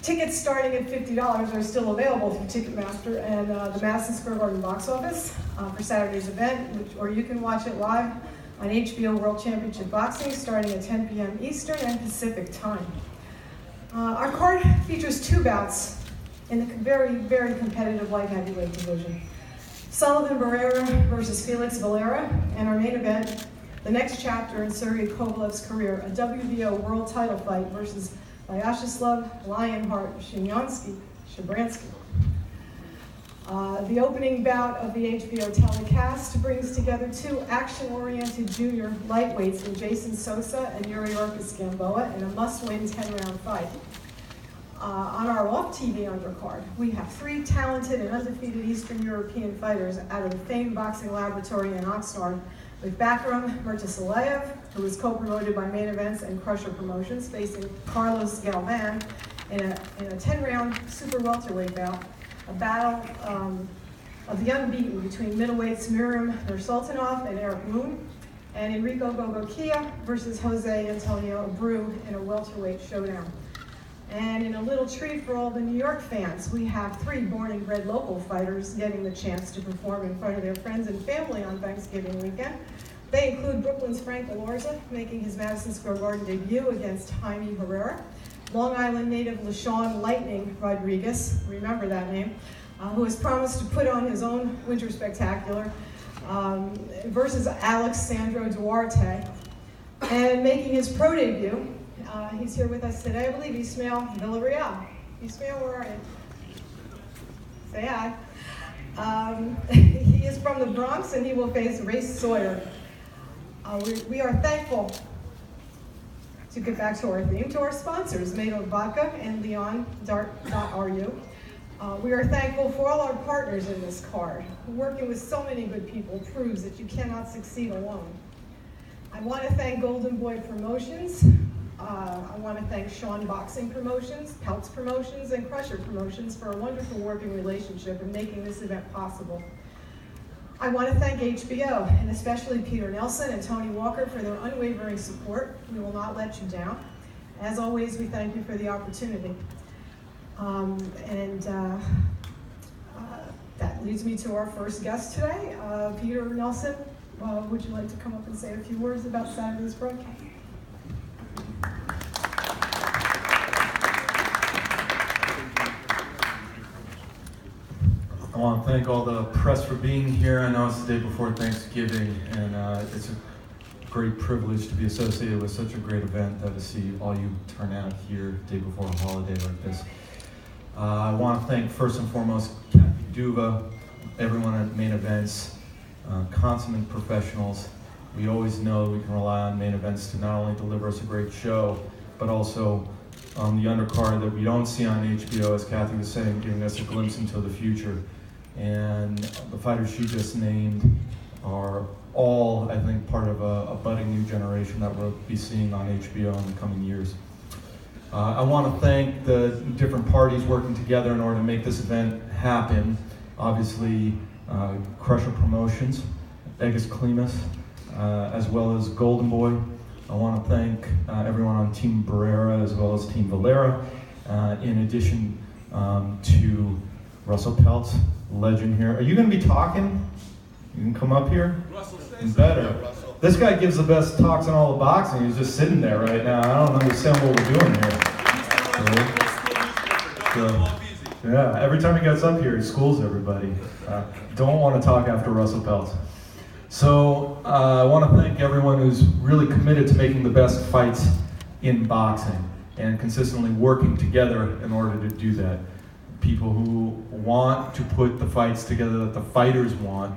Tickets starting at $50 are still available through Ticketmaster and the Madison Square Garden box office for Saturday's event, or you can watch it live on HBO World Championship Boxing starting at 10 p.m. Eastern and Pacific time. Our card features 2 bouts in the very, very competitive light heavyweight division. Sullivan Barrera versus Felix Valera, and our main event, the next chapter in Sergey Kovalev's career, a WBO world title fight versus Vyacheslav Lionheart Shabranskyy. The opening bout of the HBO telecast brings together 2 action-oriented junior lightweights in Jason Sosa and Yuri Orkis Gamboa in a must-win 10-round fight. On our off-TV undercard, we have 3 talented and undefeated Eastern European fighters out of the famed boxing laboratory in Oxnard, with Bakram Murtasalayev, who is co-promoted by Main Events and Crusher Promotions, facing Carlos Galvan in a 10-round super welterweight bout, a battle of the unbeaten between middleweights Miriam Nursultanov and Eric Moon, and Enrico Gogokia versus Jose Antonio Abreu in a welterweight showdown. And in a little treat for all the New York fans, we have 3 born and bred local fighters getting the chance to perform in front of their friends and family on Thanksgiving weekend. They include Brooklyn's Frank Elorza, making his Madison Square Garden debut against Jaime Herrera, Long Island native LaShawn Lightning Rodriguez, remember that name, who has promised to put on his own winter spectacular, versus Alexandro Duarte. And making his pro debut, he's here with us today, I believe, Ismael Villarreal. Ismael, where are you? Say hi. He is from the Bronx, and he will face Race Sawyer. We are thankful, to get back to our theme, to our sponsors, Mado Vodka and Leon.ru. We are thankful for all our partners in this card. Working with so many good people proves that you cannot succeed alone. I want to thank Golden Boy Promotions. I want to thank Sean Boxing Promotions, Peltz Promotions, and Crusher Promotions for a wonderful working relationship in making this event possible. I want to thank HBO, and especially Peter Nelson and Tony Walker for their unwavering support. We will not let you down. As always, we thank you for the opportunity. That leads me to our first guest today, Peter Nelson. Would you like to come up and say a few words about Saturday's broadcast? I want to thank all the press for being here. I know it's the day before Thanksgiving, and it's a great privilege to be associated with such a great event, to see all you turn out here the day before a holiday like this. I want to thank first and foremost Kathy Duva, everyone at Main Events, consummate professionals. We always know we can rely on Main Events to not only deliver us a great show, but also the undercard that we don't see on HBO, as Kathy was saying, giving us a glimpse into the future. And the fighters she just named are all, I think, part of a budding new generation that we'll be seeing on HBO in the coming years. I want to thank the different parties working together in order to make this event happen. Obviously, Crusher Promotions, Egis Klimas, as well as Golden Boy. I want to thank everyone on Team Barrera as well as Team Valera, in addition to Russell Peltz, legend here. Are you going to be talking? You can come up here? Russell, better. This guy gives the best talks on all the boxing. He's just sitting there right now. I don't understand what we're doing here. Yeah, every time he gets up here, he schools everybody. Don't want to talk after Russell Peltz. So I want to thank everyone who's really committed to making the best fights in boxing and consistently working together in order to do that. People who want to put the fights together that the fighters want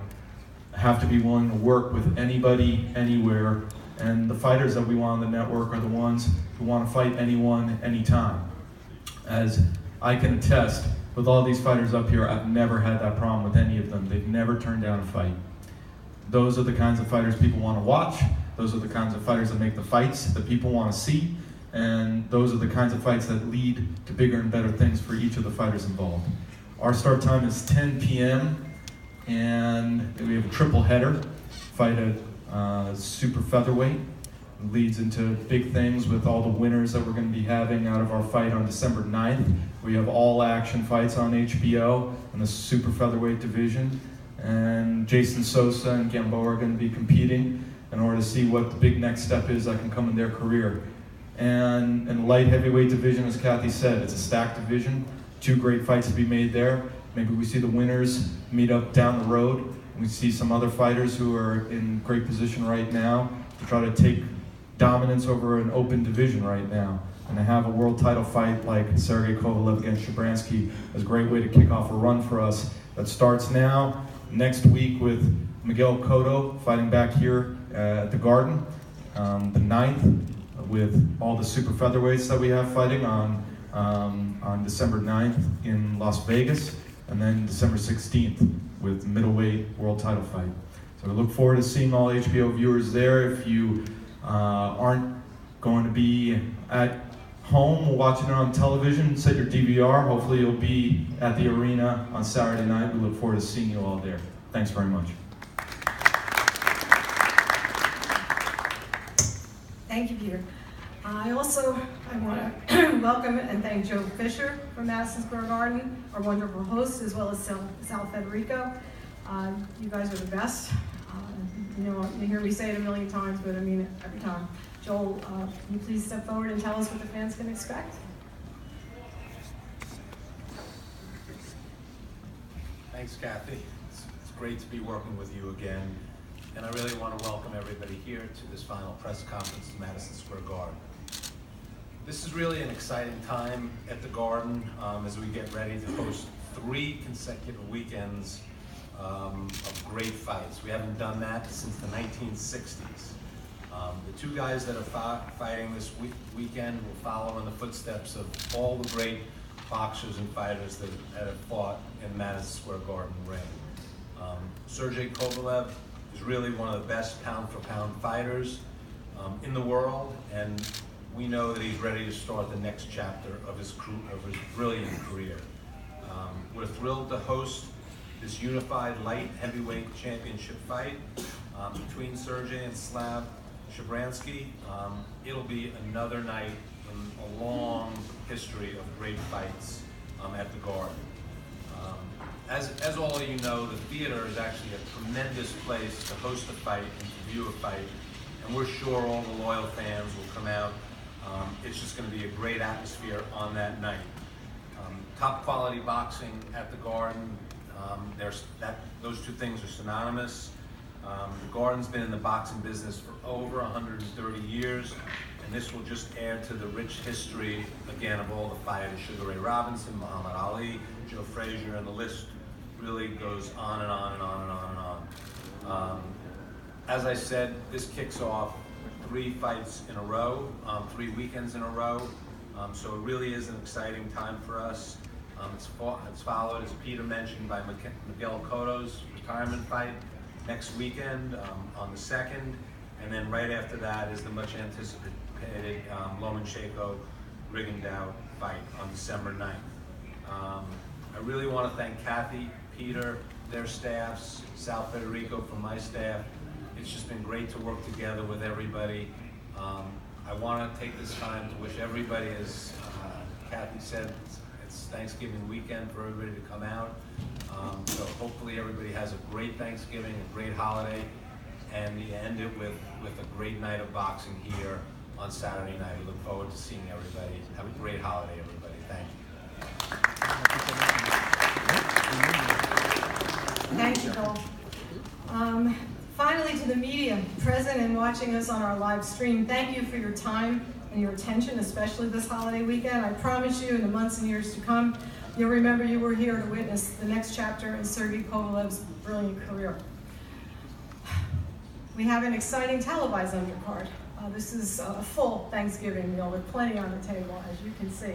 have to be willing to work with anybody, anywhere, and the fighters that we want on the network are the ones who want to fight anyone, anytime. As I can attest, with all these fighters up here, I've never had that problem with any of them. They've never turned down a fight. Those are the kinds of fighters people want to watch. Those are the kinds of fighters that make the fights that people want to see. And those are the kinds of fights that lead to bigger and better things for each of the fighters involved. Our start time is 10 p.m. and we have a triple header. Fight at super featherweight, leads into big things with all the winners that we're going to be having out of our fight on December 9th. We have all action fights on HBO in the super featherweight division. And Jason Sosa and Gamboa are going to be competing in order to see what the big next step is that can come in their career. And in the light heavyweight division, as Kathy said, it's a stacked division. 2 great fights to be made there. Maybe we see the winners meet up down the road. We see some other fighters who are in great position right now to try to take dominance over an open division right now. And to have a world title fight like Sergey Kovalev against Shabranskyy is a great way to kick off a run for us that starts now, next week with Miguel Cotto fighting back here at the Garden, the 9th with all the super featherweights that we have fighting on December 9th in Las Vegas, and then December 16th with middleweight world title fight. So we look forward to seeing all HBO viewers there. If you aren't going to be at home watching it on television, set your DVR. Hopefully you'll be at the arena on Saturday night. We look forward to seeing you all there. Thanks very much. Thank you, Peter. I want to welcome and thank Joe Fisher from Madison Square Garden, our wonderful host, as well as Sal Federico. You guys are the best. You know, you hear me say it a million times, but I mean it every time. Joel, can you please step forward and tell us what the fans can expect? Thanks, Kathy. It's great to be working with you again. And I really want to welcome everybody here to this final press conference in Madison Square Garden. This is really an exciting time at the Garden as we get ready to host 3 consecutive weekends of great fights. We haven't done that since the 1960s. The 2 guys that are fighting this weekend will follow in the footsteps of all the great boxers and fighters that have fought in Madison Square Garden ring. Sergey Kovalev is really one of the best pound-for-pound fighters in the world, and we know that he's ready to start the next chapter of his brilliant career. We're thrilled to host this unified light heavyweight championship fight between Sergey and Shabranskyy. It'll be another night in a long history of great fights at the Garden. As all of you know, the theater is actually a tremendous place to host a fight and to view a fight, and we're sure all the loyal fans will come out. It's just going to be a great atmosphere on that night. Top quality boxing at the Garden, those 2 things are synonymous. The Garden's been in the boxing business for over 130 years, and this will just add to the rich history, again, of all the fighters: Sugar Ray Robinson, Muhammad Ali, Joe Frazier, and the list really goes on and on and on and on and on. As I said, this kicks off 3 fights in a row, 3 weekends in a row, so it really is an exciting time for us. It's followed, as Peter mentioned, by Miguel Cotto's retirement fight next weekend on the 2nd, and then right after that is the much anticipated Lomachenko Rigondeaux fight on December 9th. I really want to thank Kathy, Peter, their staffs, Sal Federico from my staff. It's just been great to work together with everybody. I want to take this time to wish everybody, as Kathy said, it's Thanksgiving weekend for everybody to come out. So hopefully everybody has a great Thanksgiving, a great holiday, and we end it with a great night of boxing here on Saturday night. We look forward to seeing everybody. Have a great holiday, everybody. Thank you. Thank you, Joel. Finally, to the media present and watching us on our live stream, thank you for your time and your attention, especially this holiday weekend. I promise you, in the months and years to come, you'll remember you were here to witness the next chapter in Sergey Kovalev's brilliant career. We have an exciting televised undercard. This is a full Thanksgiving meal with plenty on the table, as you can see.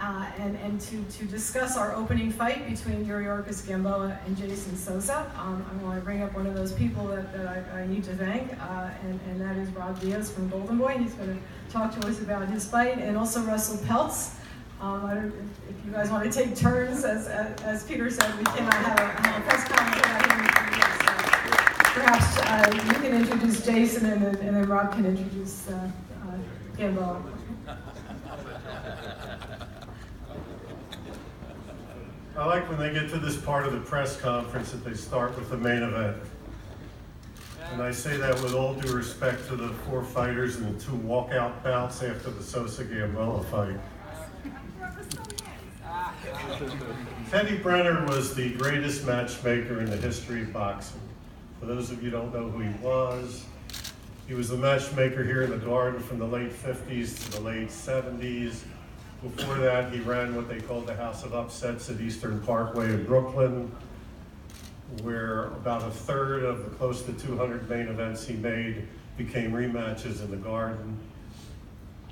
And to discuss our opening fight between Yuri Gamboa and Jason Sosa, I want to bring up one of those people that I need to thank, and that is Rob Diaz from Golden Boy. He's going to talk to us about his fight, and also Russell Peltz. If you guys want to take turns, as Peter said, we cannot have a press conference without him. Perhaps you can introduce Jason, and then Rob can introduce Gamboa. I like when they get to this part of the press conference that they start with the main event. And I say that with all due respect to the 4 fighters and the 2 walkout bouts after the Sosa-Gamboa fight. Teddy Brenner was the greatest matchmaker in the history of boxing. For those of you who don't know who he was the matchmaker here in the Garden from the late 50s to the late 70s. Before that, he ran what they called the House of Upsets at Eastern Parkway in Brooklyn, where about a third of the close to 200 main events he made became rematches in the Garden.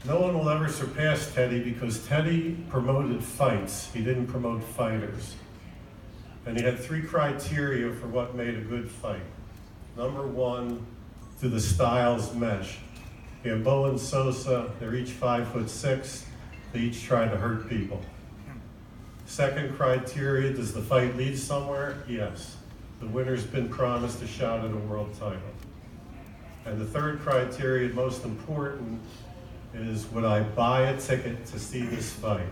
No one will ever surpass Teddy because Teddy promoted fights. He didn't promote fighters. And he had 3 criteria for what made a good fight. Number 1, do the styles mesh? Gamboa and Sosa, they're each 5'6". They each try to hurt people. Second criteria, does the fight lead somewhere? Yes. The winner's been promised a shot at a world title. And the third criteria, most important, is would I buy a ticket to see this fight?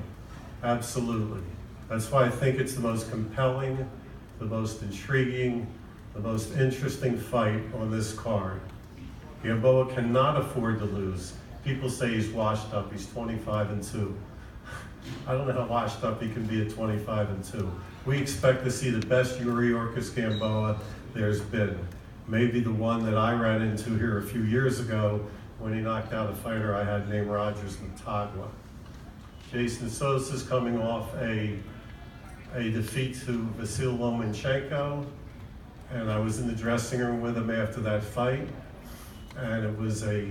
Absolutely. That's why I think it's the most compelling, the most intriguing, the most interesting fight on this card. Gamboa cannot afford to lose. People say he's washed up, he's 25-2. I don't know how washed up he can be at 25-2. We expect to see the best Yuri Gamboa there's been. Maybe the one that I ran into here a few years ago when he knocked out a fighter I had named Rogers Matagua. Jason Sosa's coming off a defeat to Vasil Lomachenko, and I was in the dressing room with him after that fight, and it was a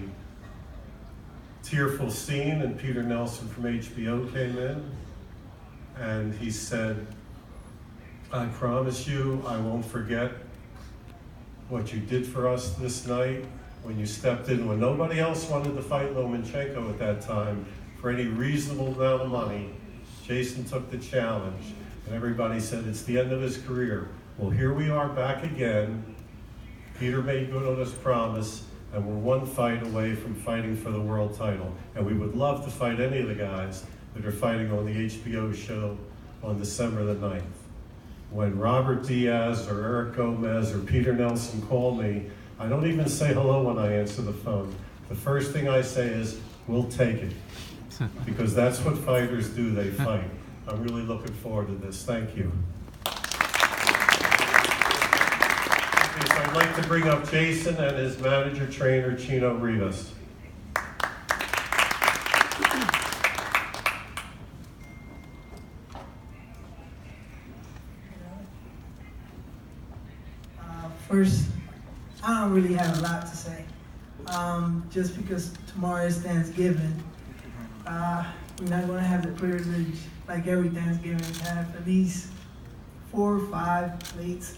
tearful scene, and Peter Nelson from HBO came in, and he said, I promise you I won't forget what you did for us this night when you stepped in when nobody else wanted to fight Lomachenko at that time for any reasonable amount of money. Jason took the challenge, and everybody said it's the end of his career. Well, here we are back again. Peter made good on his promise, and we're 1 fight away from fighting for the world title. And we would love to fight any of the guys that are fighting on the HBO show on December the 9th. When Robert Diaz or Eric Gomez or Peter Nelson call me, I don't even say hello when I answer the phone. The first thing I say is, we'll take it. Because that's what fighters do, they fight. I'm really looking forward to this. Thank you. So I'd like to bring up Jason and his manager trainer, Chino Rivas. First, I don't really have a lot to say. Just because tomorrow is Thanksgiving, we're not going to have the privilege, like every Thanksgiving, to have at least 4 or 5 plates.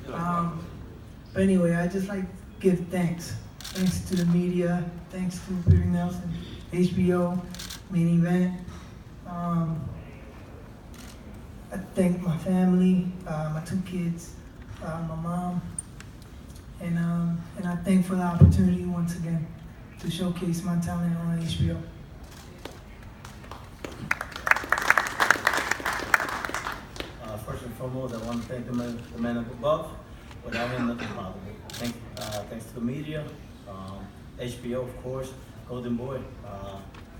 But anyway, I just like to give thanks. Thanks to the media, thanks to Peter Nelson, HBO, Main Event. I thank my family, my 2 kids, my mom, and I thank for the opportunity once again to showcase my talent on HBO. First and foremost, I want to thank the man up above. Without him, nothing possible. Thanks to the media, HBO, of course, Golden Boy,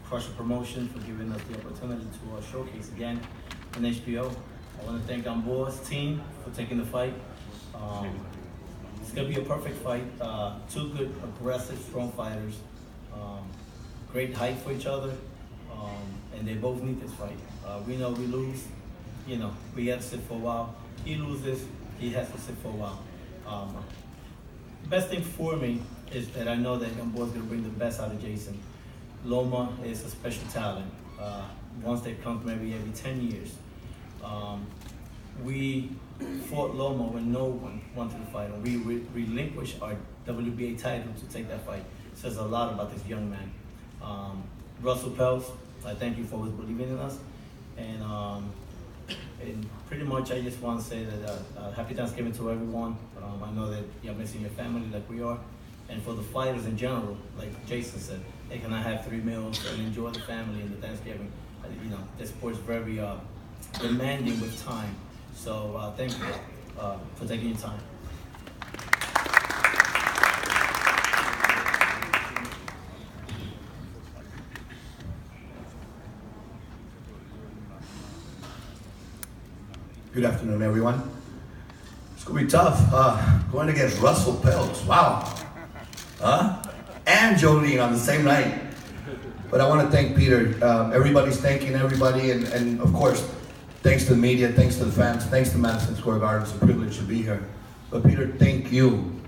Crusher Promotion for giving us the opportunity to showcase again on HBO. I want to thank Gamboa's team for taking the fight. It's going to be a perfect fight. 2 good, aggressive, strong fighters. Great height for each other, and they both need this fight. We know we lose. You know, we have to sit for a while. He loses, he has to sit for a while. The best thing for me is that I know that Gamboa's going to bring the best out of Jason. Loma is a special talent. Once they come maybe every 10 years. We fought Loma when no one wanted to fight, and we relinquished our WBA title to take that fight. It says a lot about this young man. Russell Pels, I thank you for always believing in us. And And pretty much, I just want to say that happy Thanksgiving to everyone. I know that you're missing your family like we are. And for the fighters in general, like Jason said, they cannot have 3 meals and enjoy the family and the Thanksgiving. This sport is very demanding with time. So thank you for taking your time. Good afternoon, everyone. It's gonna be tough. Going against Russell Peltz. Wow. And Jolene on the same night. But I want to thank Peter. Everybody's thanking everybody, and of course, thanks to the media, thanks to the fans, thanks to Madison Square Garden. It's a privilege to be here. But Peter, thank you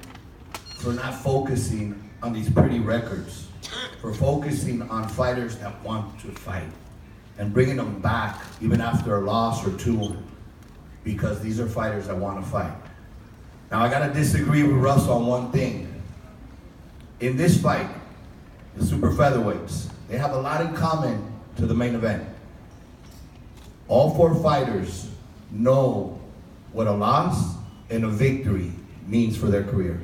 for not focusing on these pretty records, for focusing on fighters that want to fight, and bringing them back even after a loss or two, because these are fighters that want to fight. Now I gotta disagree with Russ on one thing. In this fight, the super featherweights, they have a lot in common to the main event. All 4 fighters know what a loss and a victory means for their career.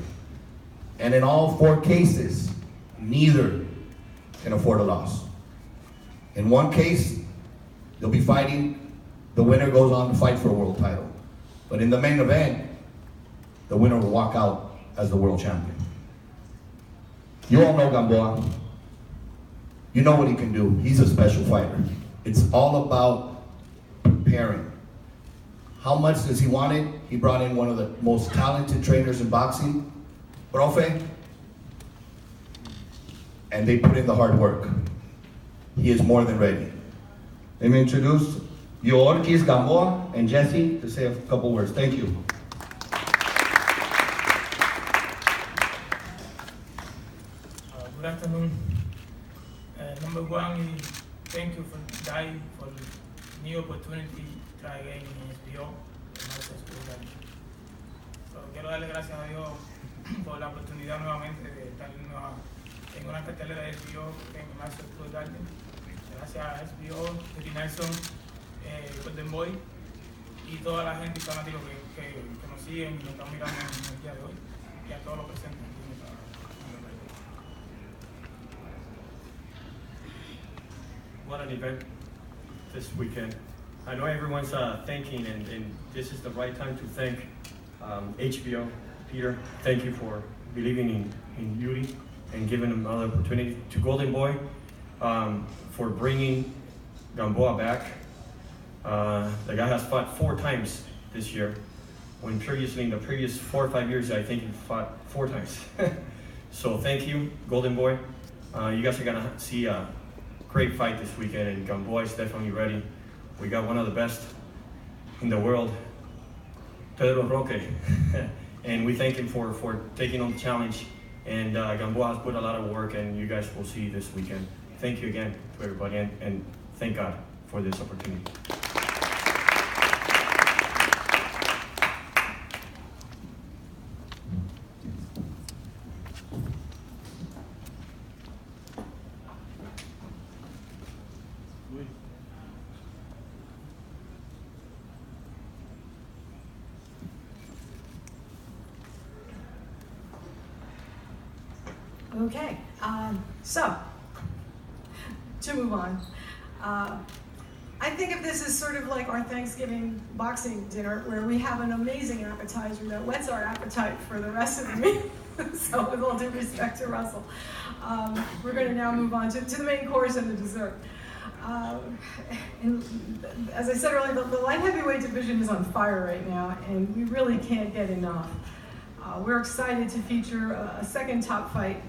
And in all 4 cases, neither can afford a loss. In one case, they'll be fighting, the winner goes on to fight for a world title. But in the main event, the winner will walk out as the world champion. You all know Gamboa. You know what he can do. He's a special fighter. It's all about preparing. How much does he want it? He brought in one of the most talented trainers in boxing, Profe, and they put in the hard work. He is more than ready. Let me introduce Yorkis, Gamboa, and Jesse to say a couple words. Thank you. Good afternoon. Number one, thank you for Dai for the new opportunity to try again in HBO. So, quiero darle gracias a Dios por la oportunidad nuevamente de estar en una cartelera de HBO en Madison Square Garden. Gracias a HBO, Terry Nelson, Golden Boy y toda la gente y fanáticos que nos siguen y nos están mirando en el día de hoy, y a todos los presentes aquí en esta. What an event this weekend. I know everyone's thanking, and this is the right time to thank HBO. Peter, thank you for believing in Yuri and giving him another opportunity. To Golden Boy, for bringing Gamboa back. The guy has fought 4 times this year, when previously in the previous 4 or 5 years, I think he fought 4 times. So thank you, Golden Boy. You guys are gonna see a great fight this weekend, and Gamboa is definitely ready. We got one of the best in the world, Pedro Roque, and we thank him for taking on the challenge. And Gamboa has put a lot of work, and you guys will see this weekend. Thank you again to everybody, and thank God for this opportunity. Okay, so, to move on. I think of this as sort of like our Thanksgiving boxing dinner, where we have an amazing appetizer that whets our appetite for the rest of the meal. So with all due respect to Russell, we're going to now move on to the main course and the dessert. And as I said earlier, the light heavyweight division is on fire right now, and we really can't get enough. We're excited to feature a second top fight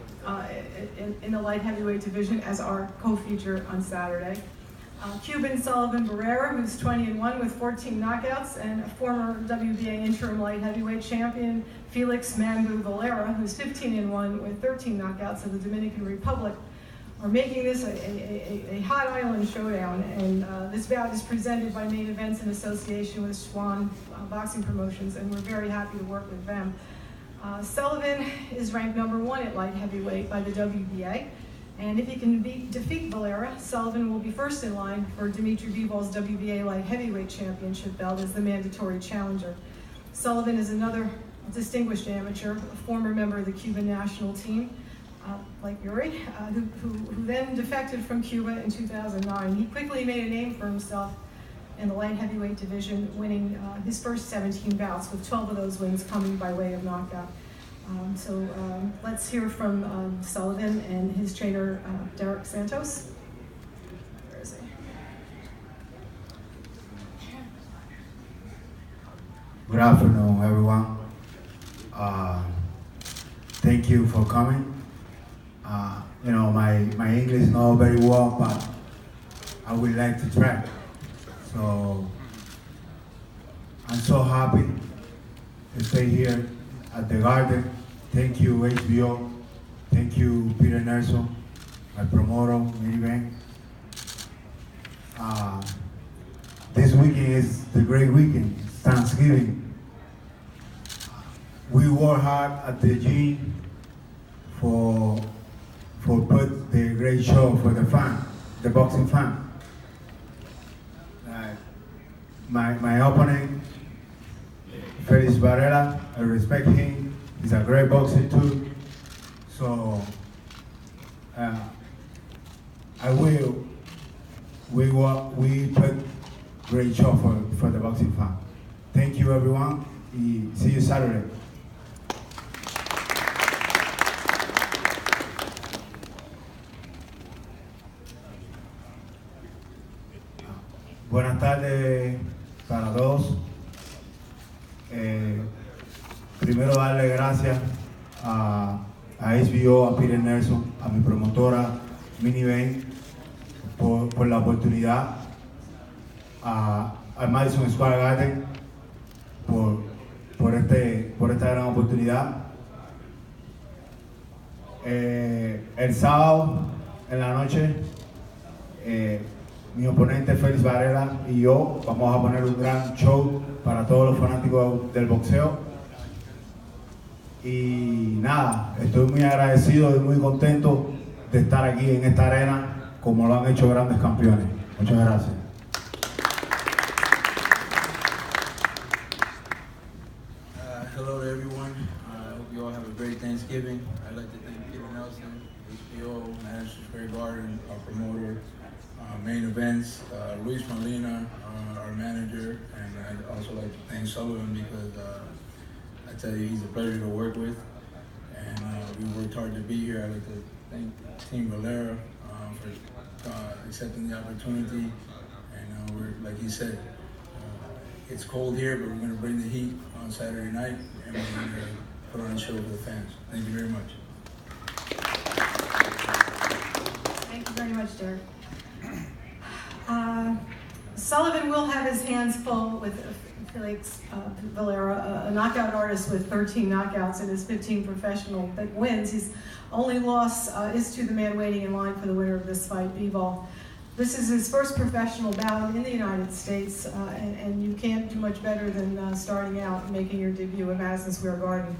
in the light heavyweight division as our co-feature on Saturday. Cuban Sullivan Barrera, who's 20-1 with 14 knockouts, and a former WBA interim light heavyweight champion, Felix Mangu Valera, who's 15-1 with 13 knockouts of the Dominican Republic, are making this a hot island showdown. And this bout is presented by Main Events in association with Swan Boxing Promotions, and we're very happy to work with them. Sullivan is ranked #1 at light heavyweight by the WBA, And if he can defeat Valera, Sullivan will be first in line for Dmitry Bivol's WBA light heavyweight championship belt as the mandatory challenger. Sullivan is another distinguished amateur, a former member of the Cuban national team, like Yuri, who then defected from Cuba in 2009. He quickly made a name for himself in the light heavyweight division, winning his first 17 bouts, with 12 of those wins coming by way of knockout. Let's hear from Sullivan and his trainer, Derek Santos. Where is he? Good afternoon, everyone. Thank you for coming. My English is not very well, but I would like to try. So I'm so happy to stay here at the Garden. Thank you, HBO. Thank you, Peter Nelson, my promoter, Minivan. This weekend is the great weekend. It's Thanksgiving. We work hard at the gym for put the great show for the fan, the boxing fan. My opponent, Felix Varela, I respect him. He's a great boxer too. So we put great show for the boxing fan. Thank you, everyone. See you Saturday. Buenas tardes para todos. Primero darle gracias a HBO, a Peter Nelson, a mi promotora Minivan por la oportunidad, al Madison Square Garden por esta gran oportunidad. El sábado en la noche mi oponente Félix Varela y yo vamos a poner un gran show para todos los fanáticos del boxeo. Y nada, estoy muy agradecido y muy contento de estar aquí en esta arena como lo han hecho grandes campeones. Muchas gracias. Hello to everyone. I hope you all have a great Thanksgiving. I'd like to thank Peter Nelson, HBO, Madison Square Garden, our promoter, main events, Luis Molina, our manager, and I'd also like to thank Sullivan because I tell you, he's a pleasure to work with, and we worked hard to be here. I'd like to thank Team Valera for accepting the opportunity, and we're, like he said, it's cold here, but we're going to bring the heat on Saturday night, and we're going to put on a show for the fans. Thank you very much. Thank you very much, Derek. Sullivan will have his hands full with Felix Valera, a knockout artist with 13 knockouts and his 15 professional wins. His only loss is to the man waiting in line for the winner of this fight, Bivol. This is his first professional bout in the United States, and you can't do much better than starting out and making your debut at Madison Square Garden.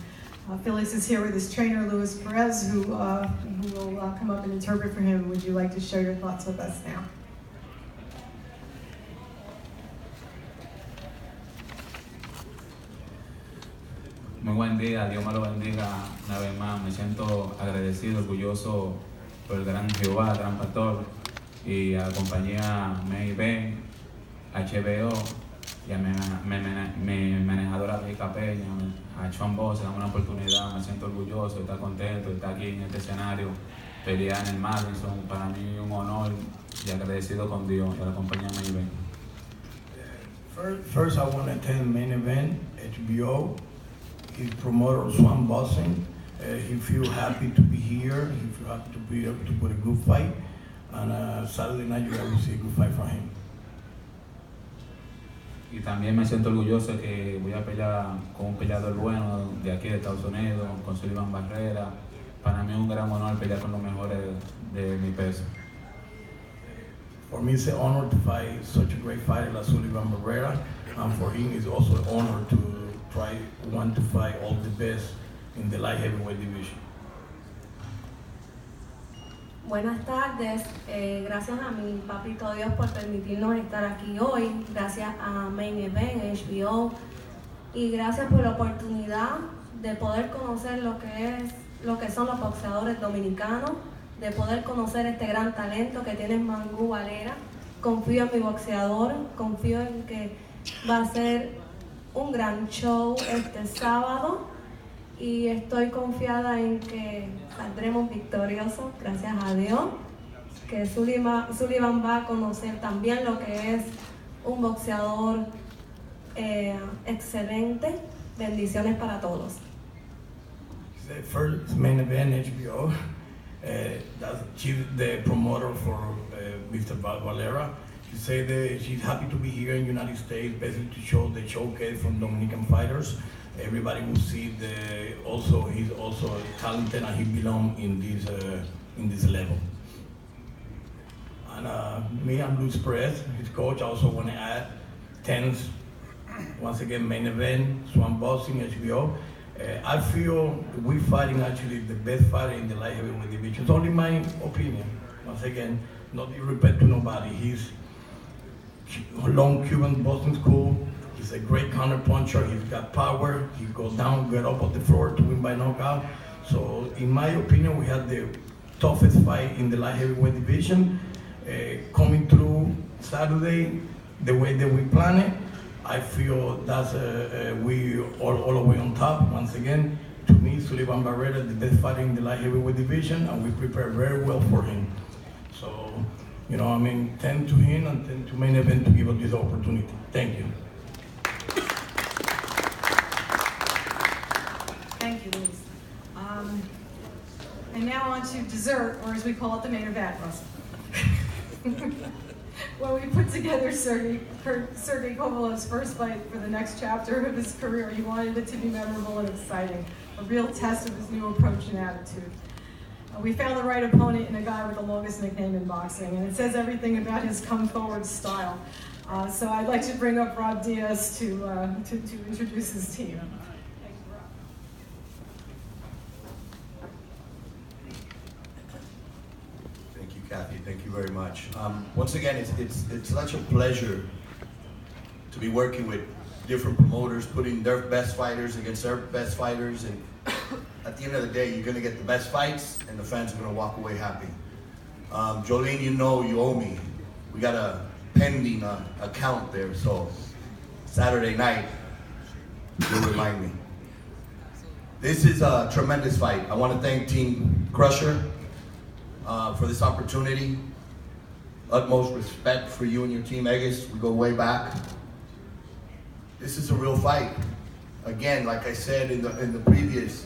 Felix is here with his trainer, Luis Perez, who will come up and interpret for him. Would you like to share your thoughts with us now? Muy buen día, Dios me lo bendiga una vez más. Me siento agradecido, orgulloso por el gran Jehová, gran pastor, y a la compañía Mayben, HBO, y a mi manejadora Rica Peña, a Sean Boss, dame una oportunidad. Me siento orgulloso, estar contento de estar aquí en este escenario, pelear en el Madison. Para mí un honor y agradecido con Dios y a la compañía Mayben. First, I want to thank Main Event, HBO, his promoter Swan Bossing. He feels happy to be here. He feels happy to be able to put a good fight. And Saturday night you're going to see a good fight from him. Y también me siento orgulloso que voy a pelear con un peleador bueno de aquí de Estados Unidos, con Sullivan Barrera. Para mí es un gran honor pelear con los mejores de mi peso. For me, it's an honor to fight such a great fighter like Sullivan Barrera, and for him, it's also an honor to want to fight all the best in the light heavyweight division. Buenas tardes, gracias a mi papito Dios por permitirnos estar aquí hoy, gracias a Main Event, HBO, y gracias por la oportunidad de poder conocer lo que son los boxeadores dominicanos, de poder conocer este gran talento que tiene Mangú Valera. Confío en mi boxeador, confío en que va a ser un gran show este sábado y estoy confiada en que saldremos victoriosos, gracias a Dios, que Sullivan va a conocer también lo que es un boxeador excelente. Bendiciones para todos. The first Main Event HBO, that's the promoter for Mr. Valera. She said that she's happy to be here in the United States, basically to show the showcase from Dominican fighters. Everybody will see he's also talented and he belongs in this level. And me, I'm Luis Perez, his coach. I also want to add 10th, once again, Main Event, Swan Boxing, HBO. I feel we're fighting actually the best fighter in the light heavyweight division. It's only my opinion. Once again, not disrespect to nobody. He's long Cuban boxing school. He's a great counter puncher. He's got power. He goes down, get up on the floor to win by knockout. So in my opinion, we had the toughest fight in the light heavyweight division. Coming through Saturday, the way that we plan it, I feel that's we all the way on top. Once again, to me, Sullivan Barrera, the best fighter in the light heavyweight division, and we prepare very well for him. So, 10 to him and 10 to Main Event to give us this opportunity. Thank you. Thank you, Luis. And now on to dessert, or as we call it, the main event, Russell. When we put together Sergey Kovalev's first fight for the next chapter of his career, he wanted it to be memorable and exciting, a real test of his new approach and attitude. We found the right opponent in a guy with the longest nickname in boxing, and it says everything about his come-forward style. So I'd like to bring up Rob Diaz to introduce his team. Thank you, Kathy. Thank you very much. Once again, it's such a pleasure to be working with different promoters, putting their best fighters against their best fighters, and at the end of the day, you're going to get the best fights, and the fans are going to walk away happy. Jolene, you know you owe me. We got a pending account there, so Saturday night, you'll remind me. This is a tremendous fight. I want to thank Team Crusher for this opportunity. Utmost respect for you and your team, Egis. We go way back. This is a real fight. Again, like I said in the previous,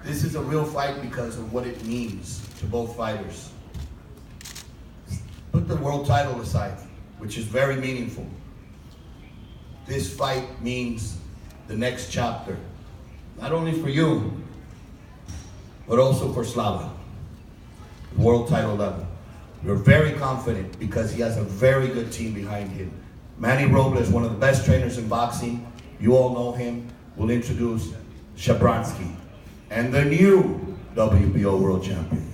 this is a real fight because of what it means to both fighters. Put the world title aside, which is very meaningful. This fight means the next chapter, not only for you, but also for Slava, the world title level. We're very confident because he has a very good team behind him. Manny Robles, one of the best trainers in boxing, you all know him, will introduce Shabranskyy, and the new WBO world champion.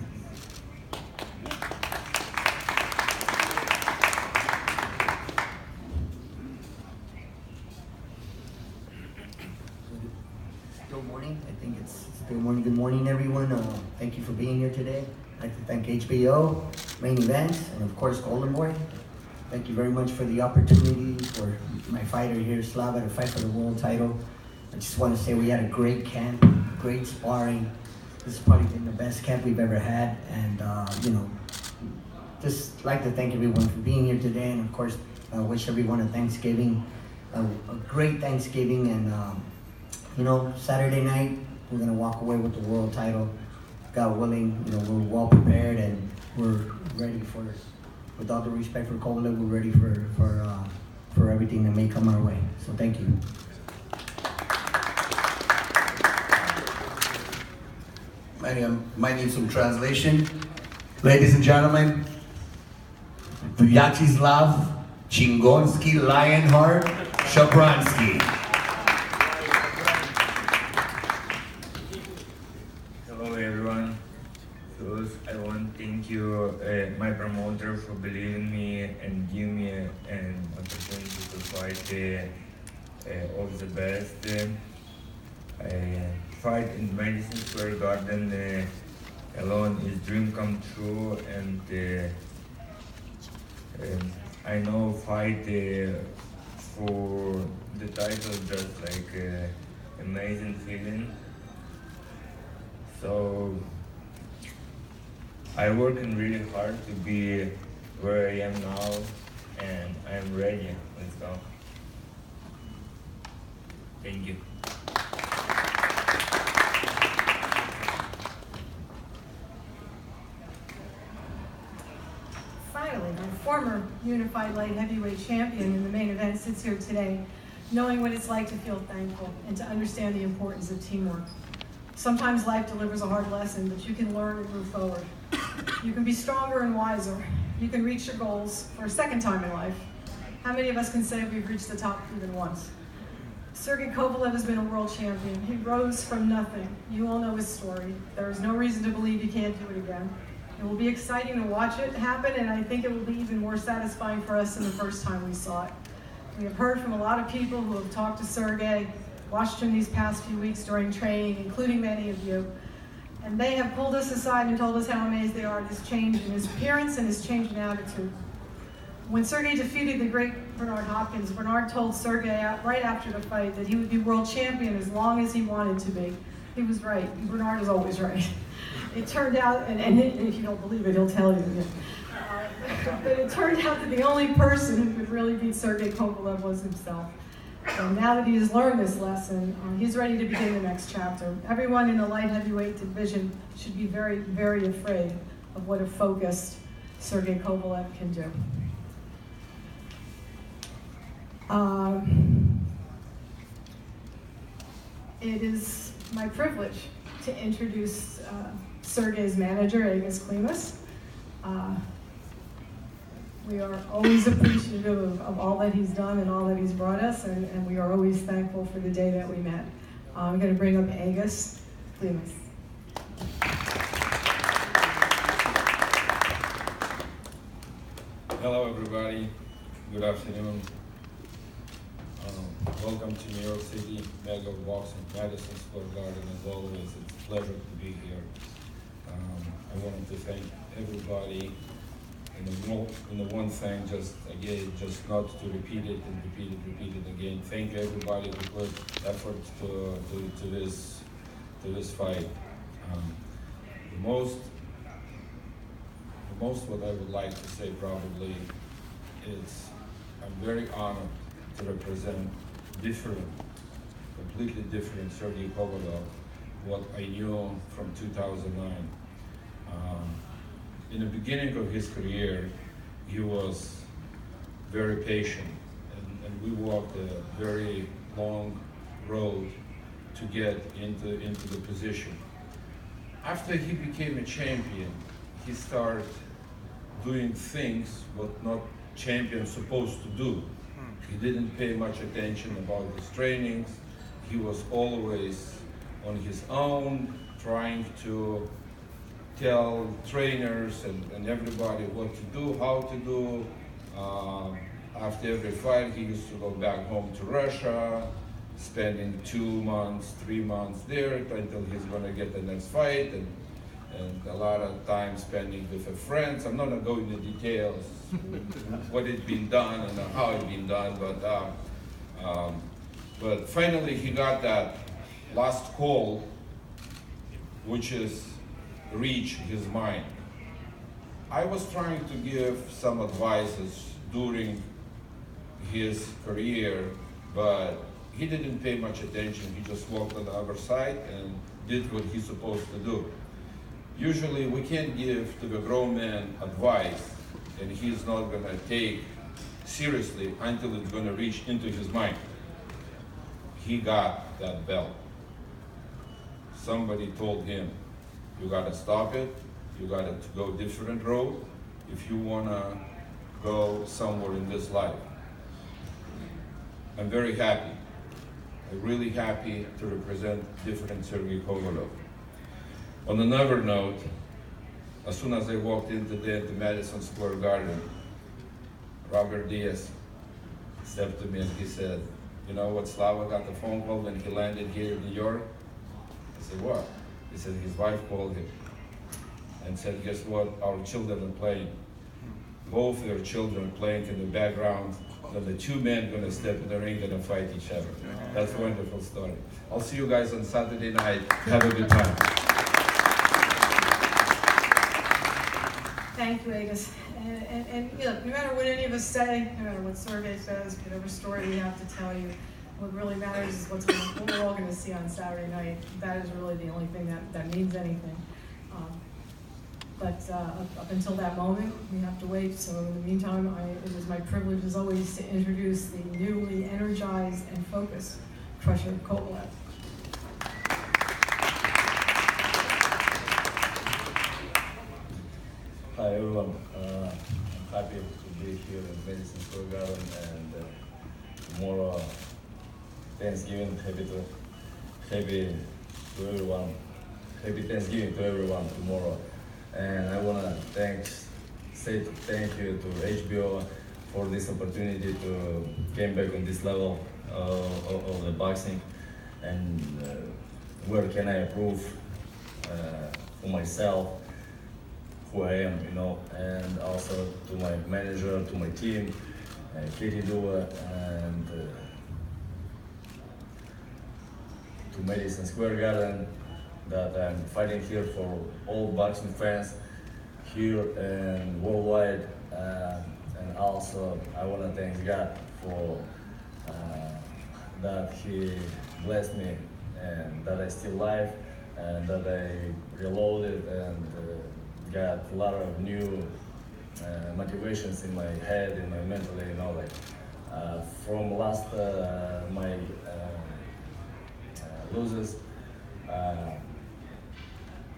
Good morning. I think it's good morning. Good morning, everyone. Thank you for being here today. I'd like to thank HBO, Main Events, and of course Golden Boy. Thank you very much for the opportunity for my fighter here, Slava, to fight for the world title. I just want to say we had a great camp, great sparring. This has probably been the best camp we've ever had, and just like to thank everyone for being here today, and of course, wish everyone a Thanksgiving, a great Thanksgiving, and Saturday night we're gonna walk away with the world title. God willing, we're well prepared and we're ready for it. With all the respect for Kovalev, we're ready for everything that may come our way. So thank you. Might need some translation. Ladies and gentlemen, Vyacheslav Chingonsky Lionheart Shabranskyy. Hello everyone. First, I want to thank you for believing in me and giving me an opportunity to fight. All the best. Fight in Madison Square Garden alone is dream come true, and I know fight for the title just like amazing feeling. So I working really hard to be where I am now, and I'm ready. Let's go. Thank you. Finally, our former unified light heavyweight champion in the main event sits here today, knowing what it's like to feel thankful and to understand the importance of teamwork. Sometimes life delivers a hard lesson, but you can learn and move forward. You can be stronger and wiser. You can reach your goals for a second time in life. How many of us can say we've reached the top even once? Sergey Kovalev has been a world champion. He rose from nothing. You all know his story. There is no reason to believe he can't do it again. It will be exciting to watch it happen, and I think it will be even more satisfying for us than the first time we saw it. We have heard from a lot of people who have talked to Sergey, watched him these past few weeks during training, including many of you, and they have pulled us aside and told us how amazed they are at his change in his appearance and his change in attitude. When Sergey defeated the great Bernard Hopkins, Bernard told Sergey right after the fight that he would be world champion as long as he wanted to be. He was right. Bernard is always right. It turned out, and if you don't believe it, he'll tell you. But it turned out that the only person who could really beat Sergey Kovalev was himself. And now that he has learned this lesson, he's ready to begin the next chapter. Everyone in the light heavyweight division should be very, very afraid of what a focused Sergey Kovalev can do. It is my privilege to introduce Sergey's manager, Agus Klimas. We are always appreciative of all that he's done and all that he's brought us, and we are always thankful for the day that we met. I'm going to bring up Agus Klimas. Hello everybody, good afternoon. Welcome to New York City, Mega Boxing, Madison Square Garden. As always, it's a pleasure to be here. I wanted to thank everybody, and the one thing, just not to repeat it and repeat it again. Thank everybody who put effort to this fight. The most what I would like to say probably is I'm very honored to represent completely different Sergey Kovalev, what I knew from 2009. In the beginning of his career, he was very patient, and we walked a very long road to get into the position. After he became a champion, he started doing things what not champions supposed to do. He didn't pay much attention about his trainings. He was always on his own, trying to tell trainers and everybody what to do, how to do. After every fight, he used to go back home to Russia, spending 2 months, 3 months there until he's gonna get the next fight, and a lot of time spending with the friends. I'm not gonna go into details what had been done and how it been done, but finally he got that last call, which is reach his mind. I was trying to give some advices during his career, but he didn't pay much attention. He just walked on the other side and did what he's supposed to do. Usually we can't give to the grown man advice and he's not gonna take seriously until it's gonna reach into his mind. He got that belt. Somebody told him, you gotta stop it, you gotta go different road if you wanna go somewhere in this life. I'm very happy. I'm really happy to represent different Sergey Kovalev. On another note, as soon as I walked into the Madison Square Garden, Robert Diaz stepped to me and he said, "You know what, Slava got the phone call when he landed here in New York?" I said, "What?" He said his wife called him and said, "Guess what, our children are playing. Both their children playing in the background, and the two men gonna step in the ring and fight each other." That's a wonderful story. I'll see you guys on Saturday night. Have a good time. Thank you, Agus. And you know, no matter what any of us say, no matter what survey says, whatever story we have to tell you, what really matters is what we're all going to see on Saturday night. That is really the only thing that means anything. But up until that moment, we have to wait. So in the meantime, it is my privilege, as always, to introduce the newly energized and focused Crusher Kovalev. Hi everyone, I'm happy to be here in Madison Square Garden, and tomorrow Thanksgiving. Happy to everyone. Happy Thanksgiving to everyone tomorrow. And I want to say thank you to HBO for this opportunity to come back on this level of the boxing, and where can I improve for myself, who I am, you know, and also to my manager, to my team, Katie Dua, and to Madison Square Garden, that I'm fighting here for all boxing fans here and worldwide. And also I want to thank God for that He blessed me and that I still alive and that I reloaded and got a lot of new motivations in my head, in my mentally, you know, like from last my losses,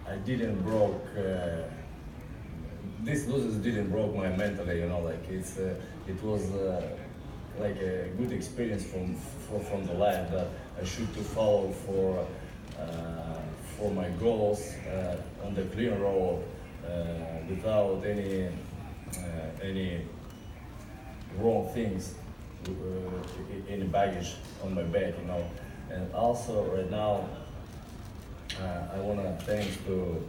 I didn't broke. These losses didn't broke my mentally, you know, like it was like a good experience from the life that I should to follow for my goals on the clean road without any wrong things, any baggage on my back, you know. And also right now, I want to thank to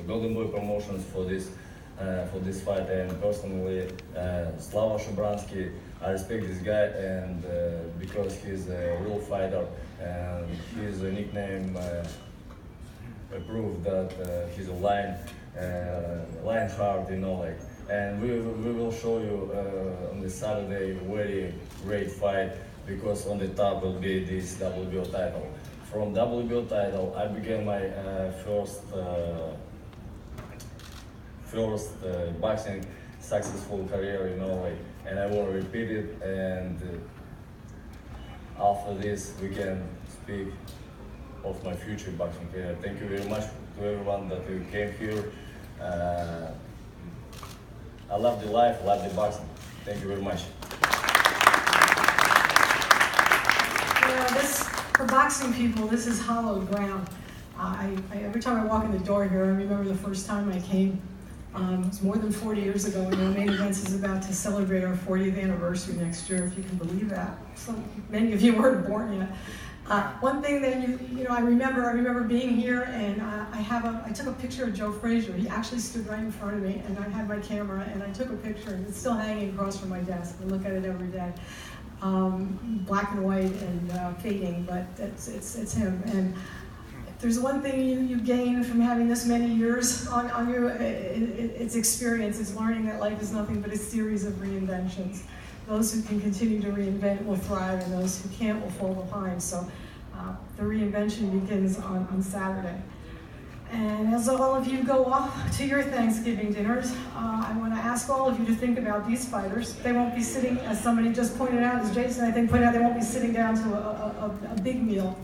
Golden Boy Promotions for this fight, and personally Slava Shabranskyy. I respect this guy, and because he's a real fighter, and his nickname proved that he's a lion heart, you know, like. And we will show you on this Saturday very great fight, because on the top will be this WBO title. From WBO title, I began my first boxing successful career, you know, like, and I want to repeat it. And after this, we can speak of my future boxing career. Thank you very much to everyone that you came here. I love the life, love the boxing. Thank you very much. For boxing people, this is hallowed ground. Every time I walk in the door here, I remember the first time I came. It was more than 40 years ago, and our Main Events is about to celebrate our 40th anniversary next year, if you can believe that. So many of you weren't born yet. One thing that you know, I remember being here, and I took a picture of Joe Frazier. He actually stood right in front of me, and I had my camera, and I took a picture, and it's still hanging across from my desk. I look at it every day. Black and white and fading, but it's him. And if there's one thing you gain from having this many years on you, it's experience. It's learning that life is nothing but a series of reinventions. Those who can continue to reinvent will thrive, and those who can't will fall behind. So the reinvention begins on Saturday. And as all of you go off to your Thanksgiving dinners, I want to ask all of you to think about these fighters. They won't be sitting, as somebody just pointed out, as Jason I think pointed out, they won't be sitting down to a big meal.